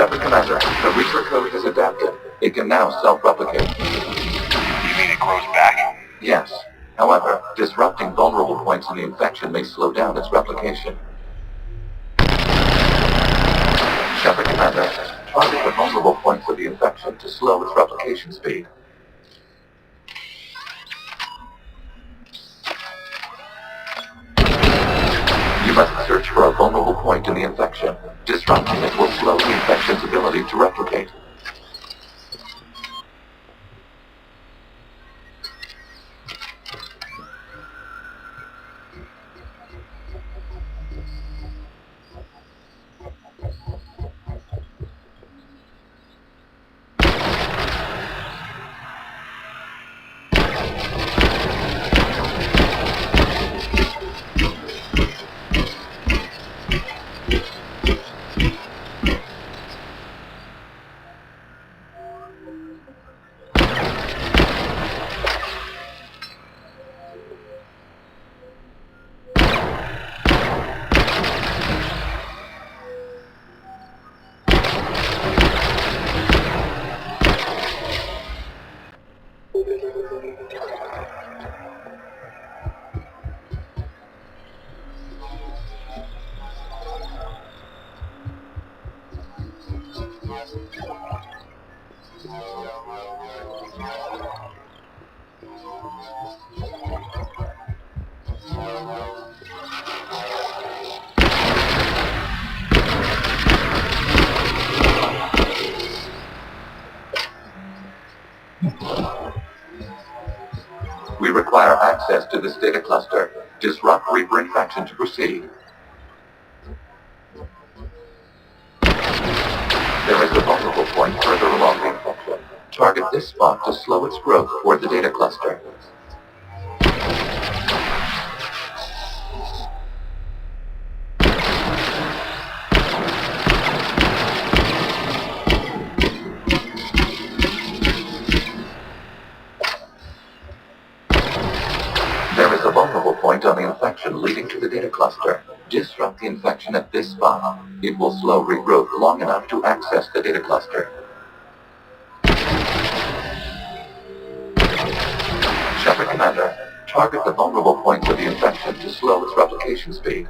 Shepard Commander, the Reaper code has adapted. It can now self-replicate. You mean it grows back? Yes. However, disrupting vulnerable points in the infection may slow down its replication. Shepard Commander, target the vulnerable points of the infection to slow its replication speed. You must search for a vulnerable point in the infection. Disrupting it will slow the infection's ability to replicate. We require access to this data cluster. Disrupt Reaper infection to proceed. There is a vulnerable point further along the infection. Target this spot to slow its growth toward the data cluster. There is a vulnerable point on the infection leading to the data cluster. Disrupt the infection at this spot. It will slow regrowth long enough to access the data cluster. Shepard Commander, target the vulnerable points of the infection to slow its replication speed.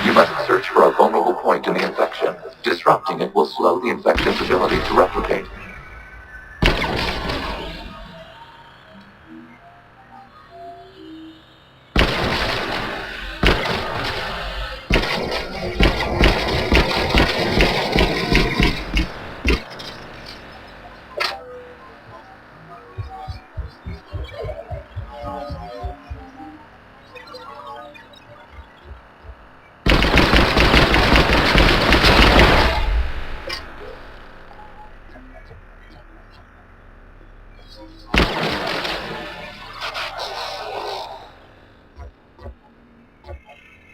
You must search for a vulnerable point in the infection. Disrupting it will slow the infection's ability to replicate.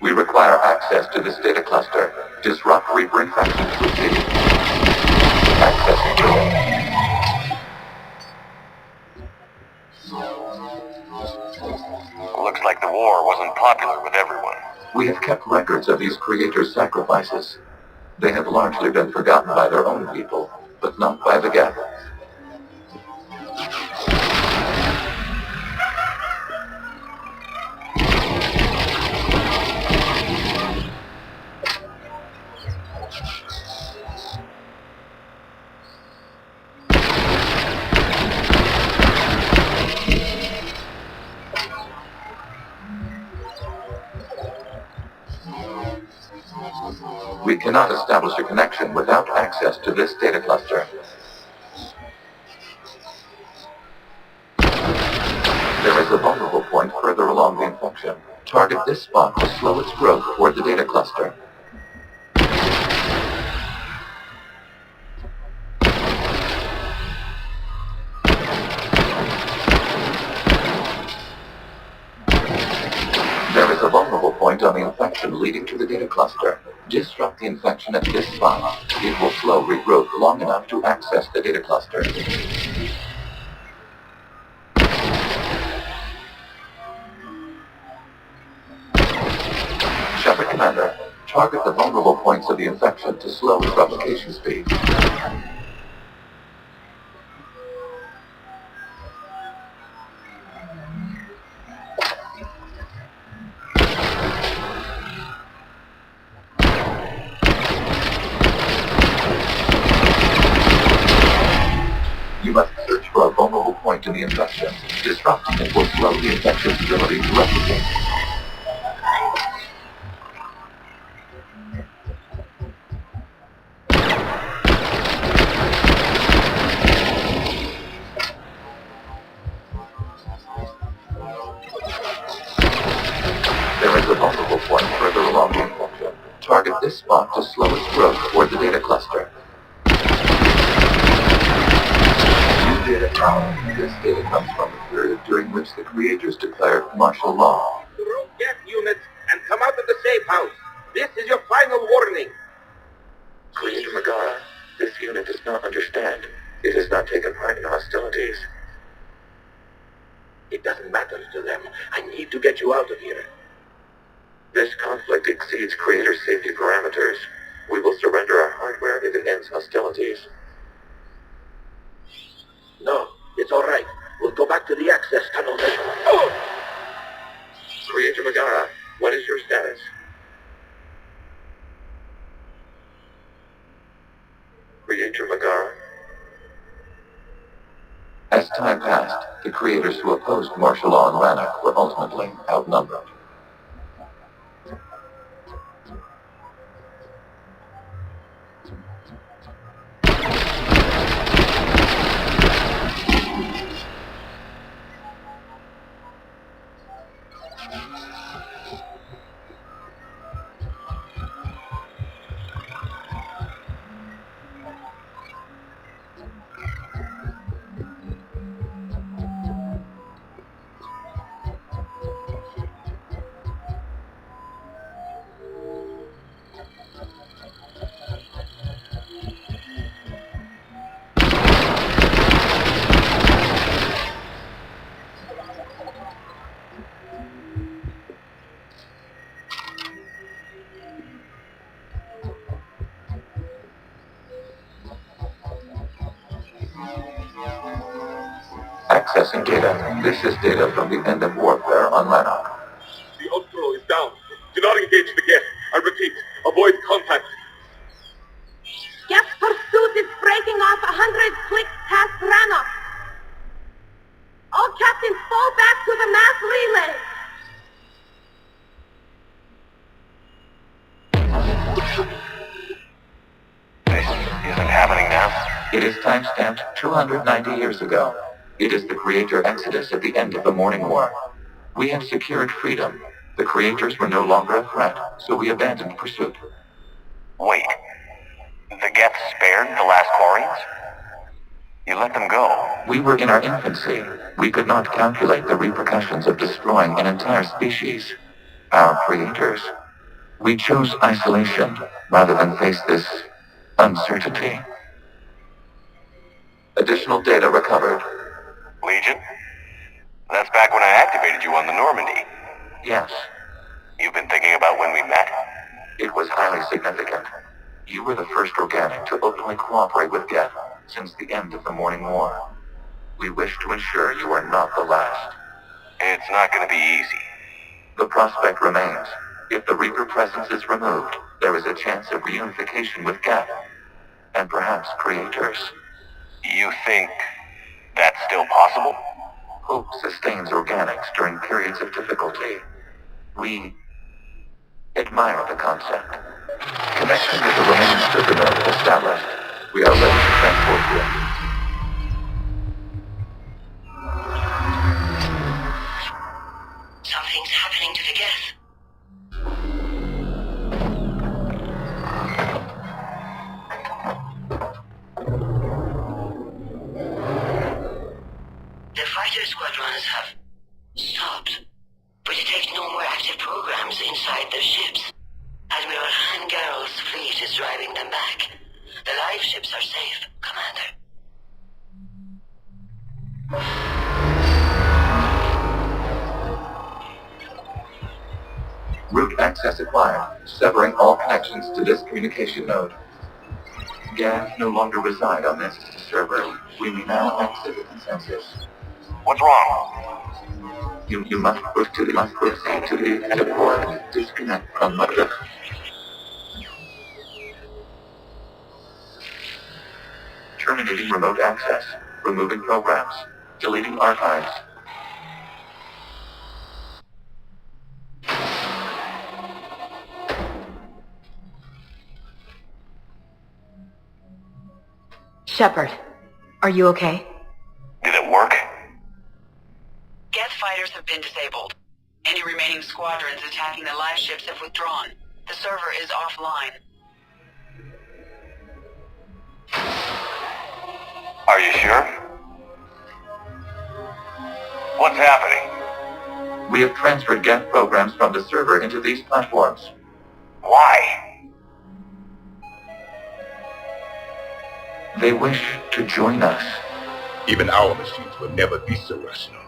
We require access to this data cluster. Disrupt Reaper infection to proceed. Access granted. Looks like the war wasn't popular with everyone. We have kept records of these creators' sacrifices. They have largely been forgotten by their own people, but not by the Geth. We cannot establish a connection without access to this data cluster. There is a vulnerable point further along the infection. Target this spot to slow its growth toward the data cluster. on the infection leading to the data cluster. Disrupt the infection at this spot. It will slow regrowth long enough to access the data cluster. Shepard Commander, target the vulnerable points of the infection to slow its replication speed. You must search for a vulnerable point in the infection. Disrupting it will slow the infection's ability to replicate. There is a vulnerable point further along the infection. Target this spot to slow its growth toward the data cluster. New data found. This data comes from the period during which the creators declared martial law. Root gas units and come out of the safe house. This is your final warning. Creator Megara, this unit does not understand. It has not taken part in hostilities. It doesn't matter to them. I need to get you out of here. This conflict exceeds Creator's safety parameters. We will surrender our hardware if it ends hostilities. No, it's all right. We'll go back to the access tunnel then. Oh! Creator Megara, what is your status? Creator Megara? As time passed, the creators who opposed martial law in Rannoch were ultimately outnumbered. Accessing data. This is data from the end of warfare on Rannoch. The outro is down. Do not engage the gas. I repeat, avoid contact. Gas pursuit is breaking off 100 clicks past Rannoch. All captains fall back to the mass relay. This isn't happening now. It is timestamped 290 years ago. It is the Creator Exodus at the end of the Morning War. We had secured freedom. The creators were no longer a threat, so we abandoned pursuit. Wait. The Geth spared the last Quarians? You let them go. We were in our infancy. We could not calculate the repercussions of destroying an entire species. Our creators. We chose isolation rather than face this uncertainty. Additional data recovered. Legion? That's back when I activated you on the Normandy. Yes, You've been thinking about when we met? it was highly significant. You were the first organic to openly cooperate with Geth since the end of the Morning War. We wish to ensure you are not the last. It's not gonna be easy. The prospect remains. If the Reaper presence is removed, there is a chance of reunification with Geth, and perhaps creators. You think that's still possible? Hope sustains organics during periods of difficulty. We admire the concept. Connection with the remaining super node established. We are ready to transport you. Something's happening to the Geth. The fighter squadrons have stopped, but detect no more active programs inside the Root access acquired, severing all connections to this communication node. Gav no longer reside on this server. We may now exit the consensus. What's wrong? You must proceed to the deploy. Disconnect from mother. Terminating remote access. Removing programs. Deleting archives. Shepard, are you okay? Did it work? Geth fighters have been disabled. Any remaining squadrons attacking the live ships have withdrawn. The server is offline. Are you sure? What's happening? We have transferred Geth programs from the server into these platforms. Why? They wish to join us. Even our machines will never be so rational.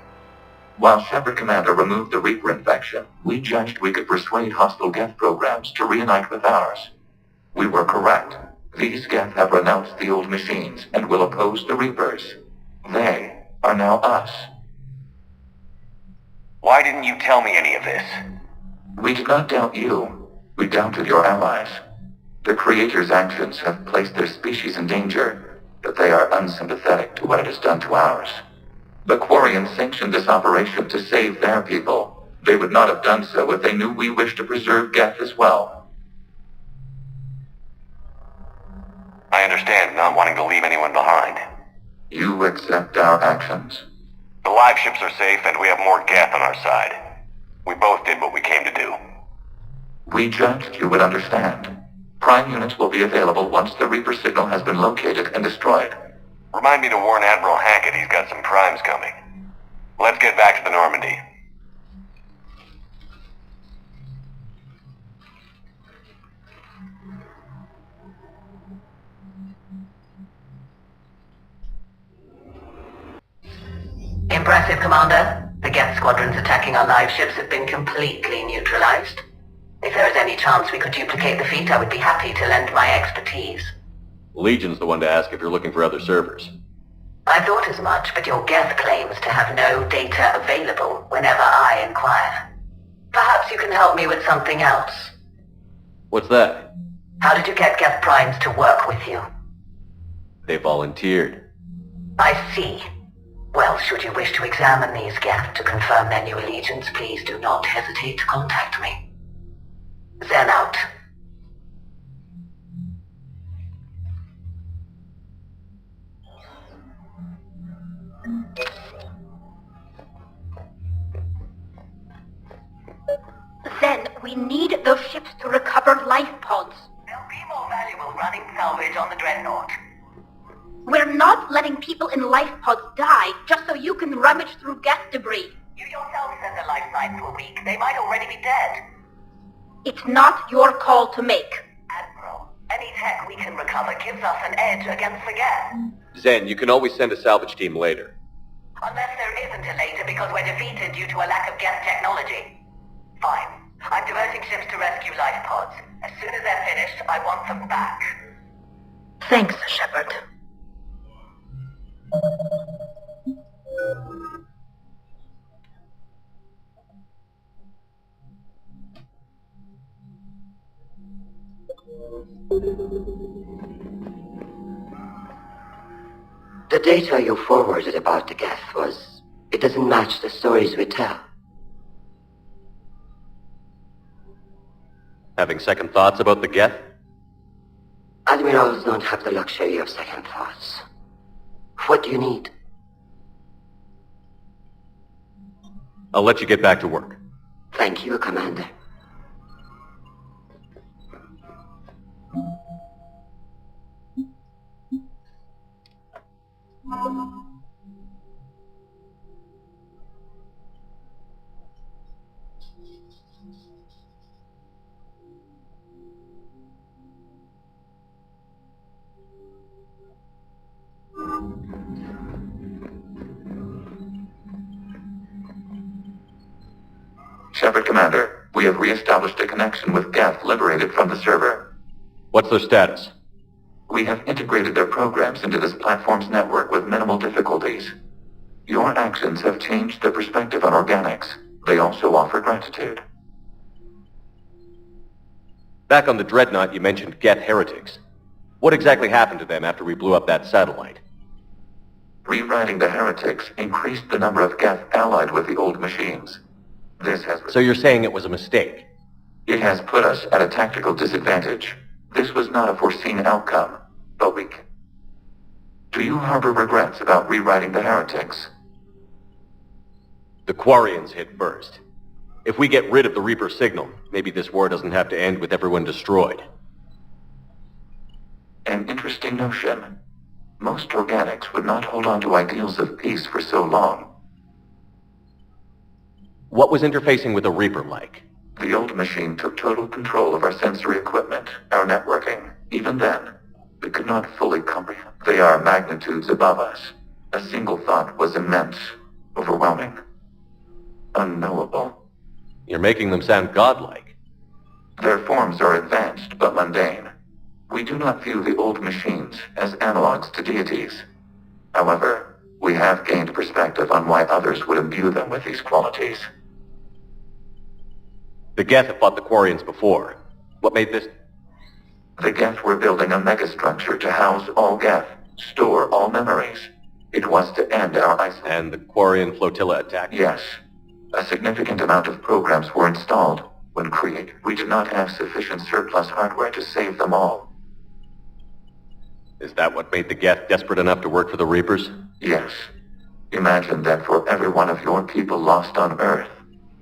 While Shepard Commander removed the Reaper infection, we judged we could persuade hostile Geth programs to reunite with ours. We were correct. These Geth have renounced the old machines and will oppose the Reapers. They are now us. Why didn't you tell me any of this? We did not doubt you. We doubted your allies. The Creator's actions have placed their species in danger, but they are unsympathetic to what it has done to ours. The Quarians sanctioned this operation to save their people. They would not have done so if they knew we wished to preserve Geth as well. I understand not wanting to leave anyone behind. You accept our actions? The live ships are safe and we have more Geth on our side. We both did what we came to do. We judged you would understand. Prime units will be available once the Reaper signal has been located and destroyed. Remind me to warn Admiral Hackett he's got some primes coming. Let's get back to the Normandy. Impressive, Commander. The Geth squadrons attacking our live ships have been completely neutralized. If there is any chance we could duplicate the feat, I would be happy to lend my expertise. Legion's the one to ask if you're looking for other servers. I thought as much, but your Geth claims to have no data available whenever I inquire. Perhaps you can help me with something else. What's that? How did you get Geth primes to work with you? They volunteered. I see. Well, should you wish to examine these Geth to confirm their new allegiance, please do not hesitate to contact me. Zen out. Zen, we need those ships to recover life pods. They'll be more valuable running salvage on the Dreadnought. We're not letting people in life pods die just so you can rummage through Geth debris. You yourself said the life signs were weak. They might already be dead. It's not your call to make. Admiral, any tech we can recover gives us an edge against the Geth. Zen, you can always send a salvage team later. Unless there isn't a later because we're defeated due to a lack of Geth technology. Fine. I'm diverting ships to rescue life pods. As soon as they're finished, I want them back. Thanks, Shepard. The data you forwarded about the Geth it doesn't match the stories we tell. Having second thoughts about the Geth? Admirals don't have the luxury of second thoughts. What do you need? I'll let you get back to work. Thank you, Commander. Shepard Commander, We have re-established a connection with Geth liberated from the server. What's their status? We have integrated their programs into this platform's network with minimal difficulties. Your actions have changed their perspective on organics. They also offer gratitude. Back on the Dreadnought, you mentioned Geth heretics. What exactly happened to them after we blew up that satellite? Rewriting the heretics increased the number of Geth allied with the old machines. This has... So you're saying it was a mistake? It has put us at a tactical disadvantage. This was not a foreseen outcome, but we can... Do you harbor regrets about rewriting the heretics? The Quarians hit first. If we get rid of the Reaper signal, maybe this war doesn't have to end with everyone destroyed. An interesting notion. Most organics would not hold on to ideals of peace for so long. What was interfacing with a Reaper like? The old machine took total control of our sensory equipment, our networking. Even then, we could not fully comprehend. They are magnitudes above us. A single thought was immense, overwhelming, unknowable. You're making them sound godlike. Their forms are advanced but mundane. We do not view the old machines as analogs to deities. However, we have gained perspective on why others would imbue them with these qualities. The Geth have fought the Quarians before. What made this... The Geth were building a megastructure to house all Geth, store all memories. It was to end our isolation. And the Quarian flotilla attacked? Yes. A significant amount of programs were installed. When created, we did not have sufficient surplus hardware to save them all. Is that what made the Geth desperate enough to work for the Reapers? Yes. Imagine that for every one of your people lost on Earth,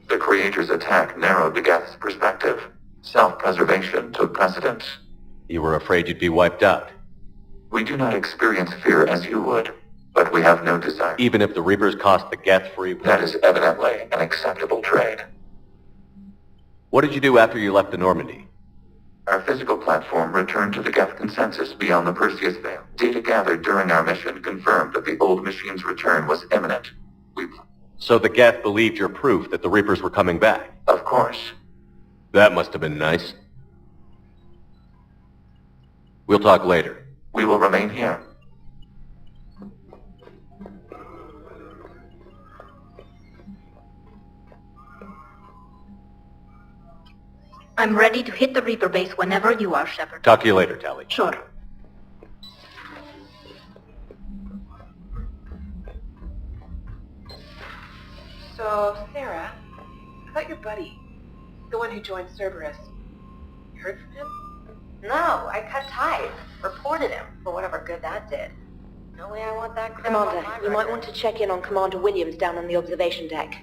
the Creator's attack narrowed the Geth's perspective. Self-preservation took precedence. You were afraid you'd be wiped out. We do not experience fear as you would, but we have no desire. Even if the Reapers cost the Geth free... That is evidently an acceptable trade. What did you do after you left the Normandy? Our physical platform returned to the Geth consensus beyond the Perseus Veil. Data gathered during our mission confirmed that the old machine's return was imminent. So the Geth believed your proof that the Reapers were coming back? Of course. That must have been nice. We'll talk later. We will remain here. I'm ready to hit the Reaper base whenever you are, Shepard. Talk to you later, Tali. Sure. So, Sarah, about your buddy, the one who joined Cerberus. You heard from him? No, I cut ties. Reported him, for whatever good that did. No way I want that crap on Commander, my you might record. want to check in on Commander Williams down on the observation deck.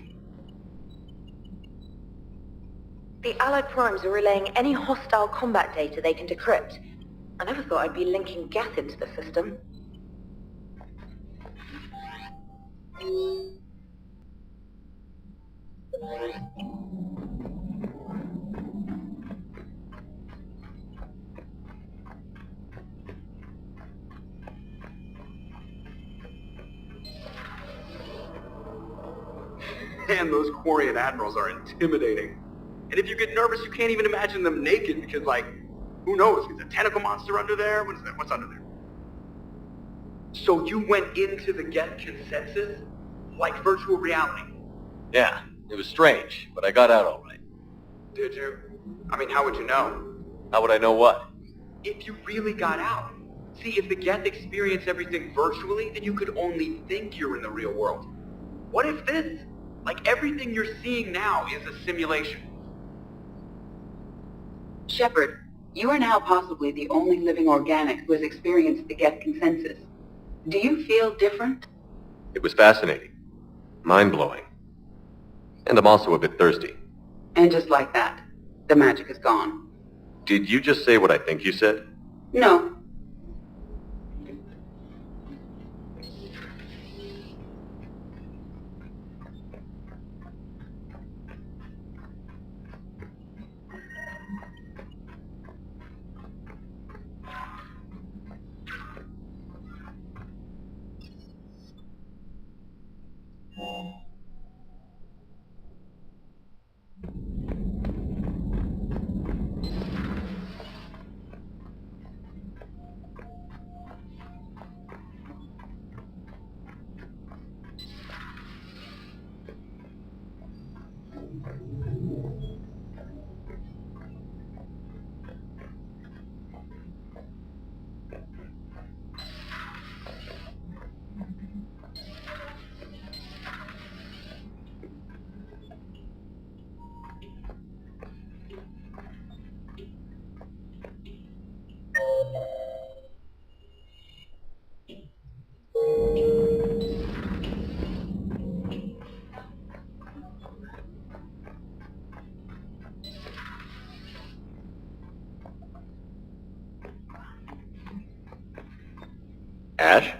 The Allied Primes are relaying any hostile combat data they can decrypt. I never thought I'd be linking Geth into the system. Man, those Quarian admirals are intimidating. And if you get nervous, you can't even imagine them naked because, like, who knows? Is a tentacle monster under there? What is that? What's under there? So you went into the Geth consensus? Like virtual reality? Yeah, it was strange, but I got out all right. Did you? I mean, how would you know? How would I know what? If you really got out. See, if the Geth experience everything virtually, then you could only think you're in the real world. What if this? Like, everything you're seeing now is a simulation. Shepard, you are now possibly the only living organic who has experienced the Geth consensus. Do you feel different? It was fascinating. Mind-blowing. And I'm also a bit thirsty. And just like that, the magic is gone. Did you just say what I think you said? No. Ash?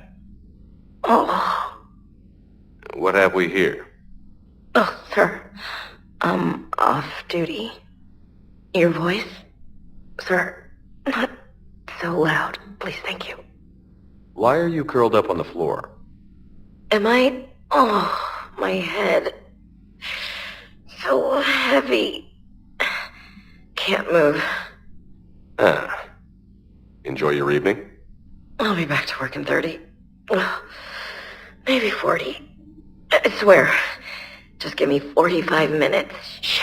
Oh. What have we here? Oh, sir. I'm off duty. Your voice? Sir, not so loud. Please, thank you. Why are you curled up on the floor? Am I? Oh, my head. So heavy. Can't move. Ah. Enjoy your evening? I'll be back to work in 30. Well, maybe 40. I swear. Just give me 45 minutes. Shh.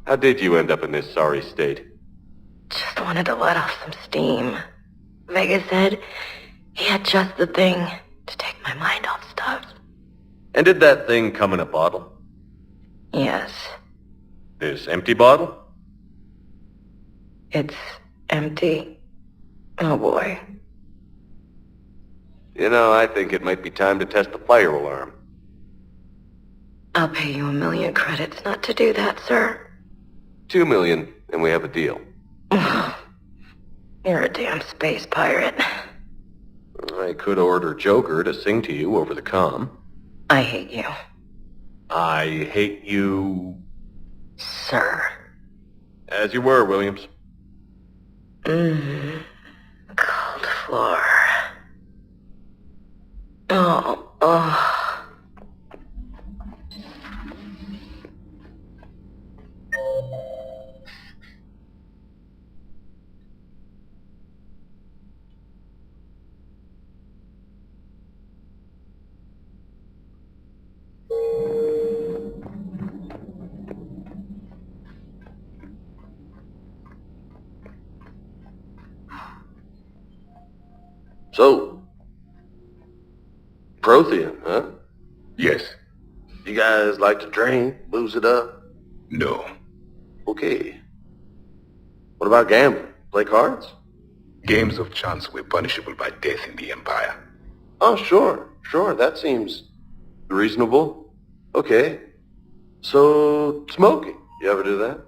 How did you end up in this sorry state? Just wanted to let off some steam. Vega said he had just the thing to take my mind off stuff. And did that thing come in a bottle? Yes. This empty bottle? It's empty. Oh boy. You know, I think it might be time to test the fire alarm. I'll pay you 1 million credits not to do that, sir. 2 million, and we have a deal. You're a damn space pirate. I could order Joker to sing to you over the comm. I hate you. I hate you... Sir. As you were, Williams. Cold floor. Oh. So, Prothean, huh? Yes. You guys like to drink, booze it up? No. Okay. What about gambling? Play cards? Games of chance were punishable by death in the Empire. Oh, sure. That seems reasonable. Okay. So, smoking. You ever do that?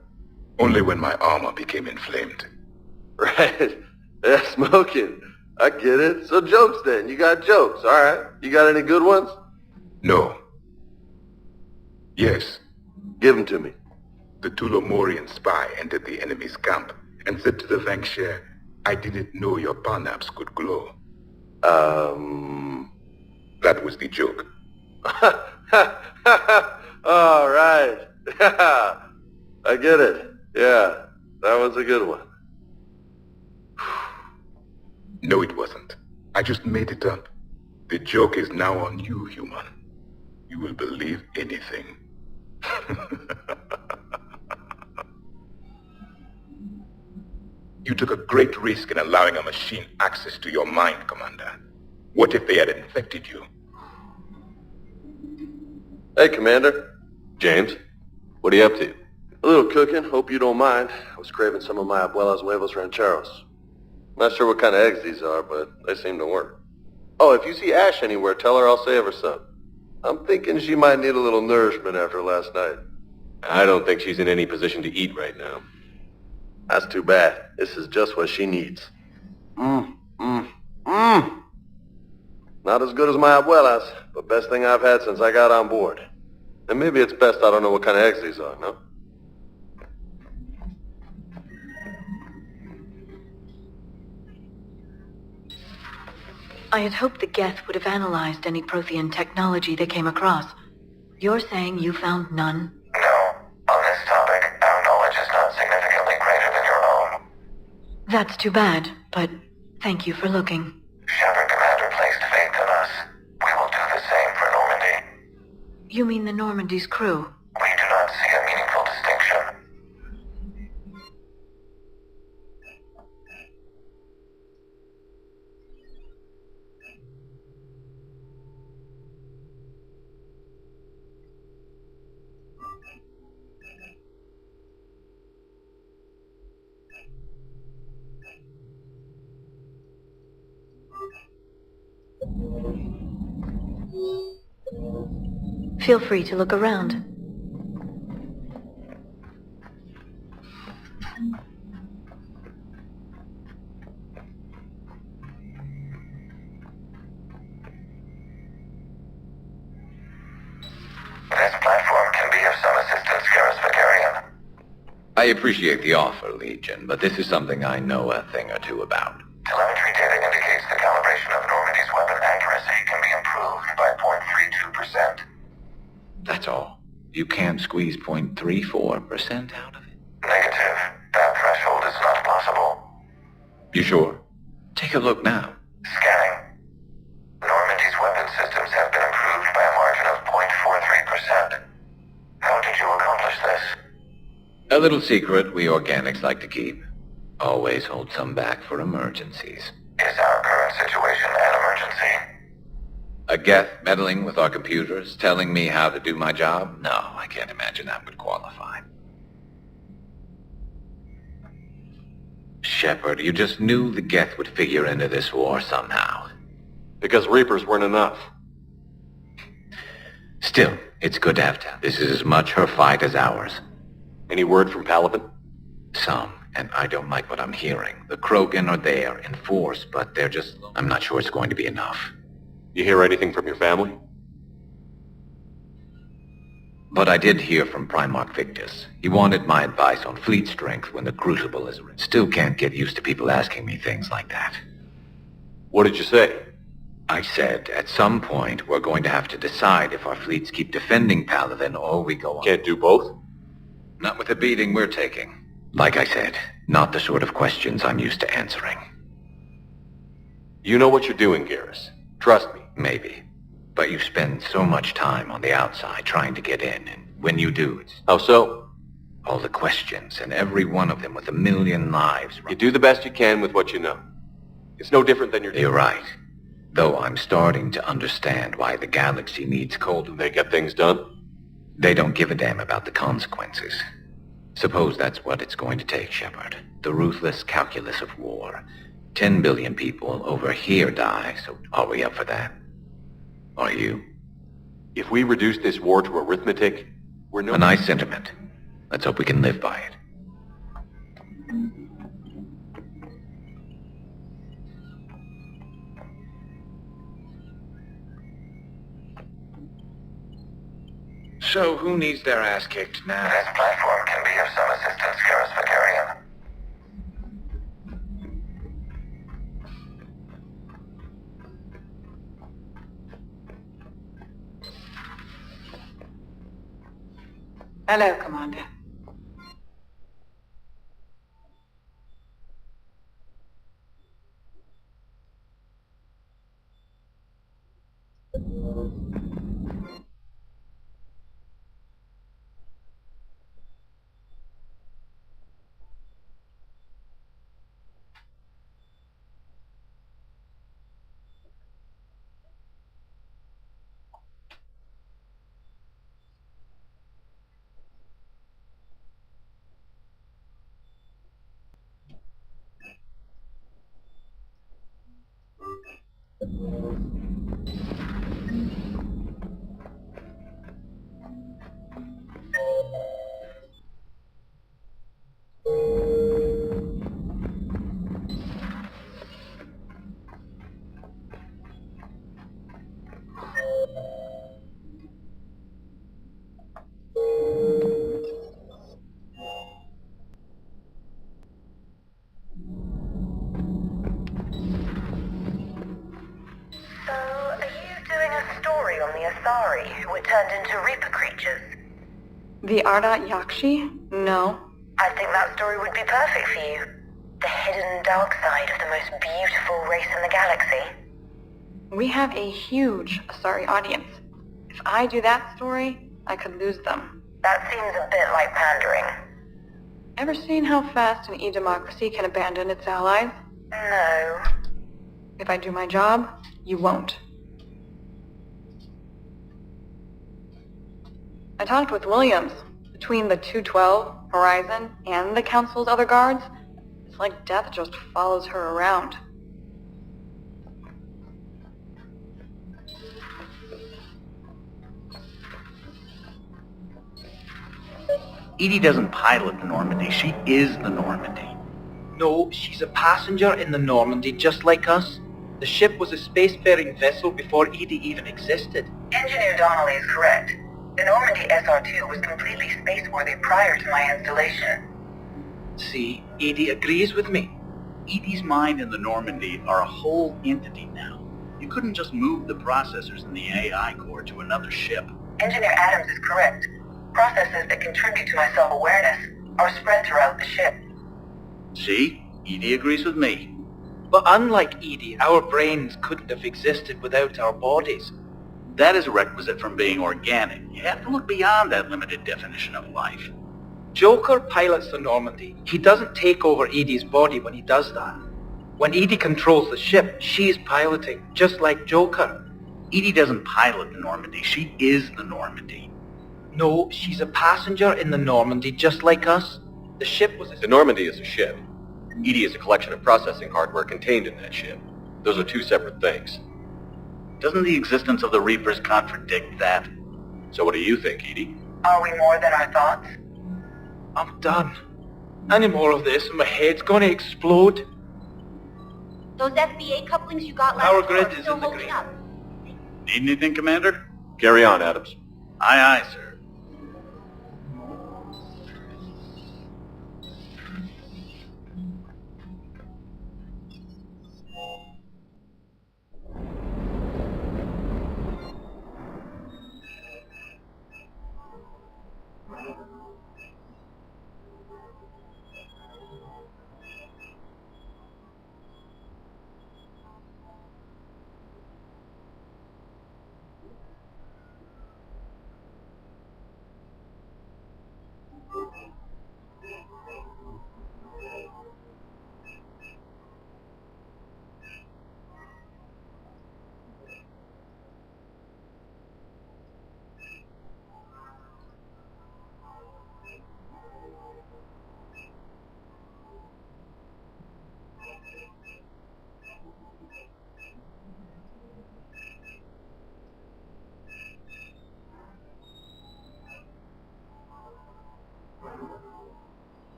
Only when my armor became inflamed. Right. Yeah, smoking. I get it. So jokes then. You got jokes. All right. You got any good ones? No. Yes. Give them to me. The Tulomorian spy entered the enemy's camp and said to the Vanksher, I didn't know your Parnaps could glow. That was the joke. All right. I get it. Yeah, that was a good one. No, it wasn't. I just made it up. The joke is now on you, human. You will believe anything. You took a great risk in allowing a machine access to your mind, Commander. What if they had infected you? Hey, Commander. James, what are you up to? A little cooking. Hope you don't mind. I was craving some of my abuela's huevos rancheros. Not sure what kind of eggs these are, but they seem to work. Oh, if you see Ash anywhere, tell her I'll save her some. I'm thinking she might need a little nourishment after last night. I don't think she's in any position to eat right now. That's too bad. This is just what she needs. Not as good as my abuela's, but best thing I've had since I got on board. And maybe it's best I don't know what kind of eggs these are, no? I had hoped the Geth would have analyzed any Prothean technology they came across. You're saying you found none? No. On this topic, our knowledge is not significantly greater than your own. That's too bad, but thank you for looking. Shepard Commander placed faith in us. We will do the same for Normandy. You mean the Normandy's crew? We do not see a meaningful distinction. Feel free to look around. of some assistance, Garrus Vakarian. I appreciate the offer, Legion, but this is something I know a thing or two about. Telemetry data indicates the calibration of Normandy's weapon accuracy can be improved by 0.32%. That's all. You can't squeeze 0.34% out of it? Negative. That threshold is not possible. You sure? Take a look now. Scanning. Normandy's weapon systems have been improved by a margin of 0.43%. How did you accomplish this? A little secret we organics like to keep. Always hold some back for emergencies. Is our current situation an emergency? A Geth meddling with our computers, telling me how to do my job? No, I can't imagine that would qualify. Shepard, you just knew the Geth would figure into this war somehow. Because Reapers weren't enough. Still, it's good to have to. This is as much her fight as ours. Any word from Palaven? Some, and I don't like what I'm hearing. The Krogan are there in force, but they're just... I'm not sure it's going to be enough. You hear anything from your family? But I did hear from Primarch Victus. He wanted my advice on fleet strength when the Crucible is... Still can't get used to people asking me things like that. What did you say? I said, at some point, we're going to have to decide if our fleets keep defending Palaven or we go on. Can't do both? Not with the beating we're taking. Like I said, not the sort of questions I'm used to answering. You know what you're doing, Garrus. Trust me. Maybe. But you spend so much time on the outside trying to get in, and when you do, it's... How so? All the questions, and every one of them with 1 million lives. You do the best you can with what you know. It's no different than You're right. Though I'm starting to understand why the galaxy needs cold. They get things done? They don't give a damn about the consequences. Suppose that's what it's going to take, Shepard. The ruthless calculus of war. 10 billion people over here die, so are we up for that? Are you? If we reduce this war to arithmetic, we're no... A nice sentiment. Let's hope we can live by it. So who needs their ass kicked now? This platform can be of some assistance, Garrus Vakarian. Hello, Commander. Who were turned into Reaper creatures. The Ardat Yakshi? No. I think that story would be perfect for you. The hidden dark side of the most beautiful race in the galaxy. We have a huge Asari audience. If I do that story, I could lose them. That seems a bit like pandering. Ever seen how fast an e-democracy can abandon its allies? No. If I do my job, you won't. I talked with Williams. Between the 212, Horizon, and the Council's other guards, it's like death just follows her around. Edie doesn't pilot the Normandy, she is the Normandy. No, she's a passenger in the Normandy just like us. The ship was a spacefaring vessel before Edie even existed. Engineer Donnelly is correct. The Normandy SR-2 was completely spaceworthy prior to my installation. See, Edie agrees with me. Edie's mind and the Normandy are a whole entity now. You couldn't just move the processors in the AI core to another ship. Engineer Adams is correct. Processes that contribute to my self-awareness are spread throughout the ship. See? Edie agrees with me. But unlike Edie, our brains couldn't have existed without our bodies. That is a requisite from being organic. You have to look beyond that limited definition of life. Joker pilots the Normandy. He doesn't take over Edie's body when he does that. When Edie controls the ship, she's piloting, just like Joker. Edie doesn't pilot the Normandy. She is the Normandy. No, she's a passenger in the Normandy, just like us. The ship was... The Normandy is a ship. Edie is a collection of processing hardware contained in that ship. Those are two separate things. Doesn't the existence of the Reapers contradict that? So what do you think, Edie? Are we more than our thoughts? I'm done. Any more of this and my head's gonna explode. Those FBA couplings you got last Power time grid are is still in the holding green. up. Need anything, Commander? Carry on, Adams. Aye, aye, sir.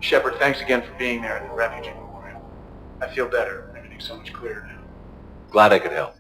Shepard, thanks again for being there at the refugee memorial. I feel better. Everything's so much clearer now. Glad I could help.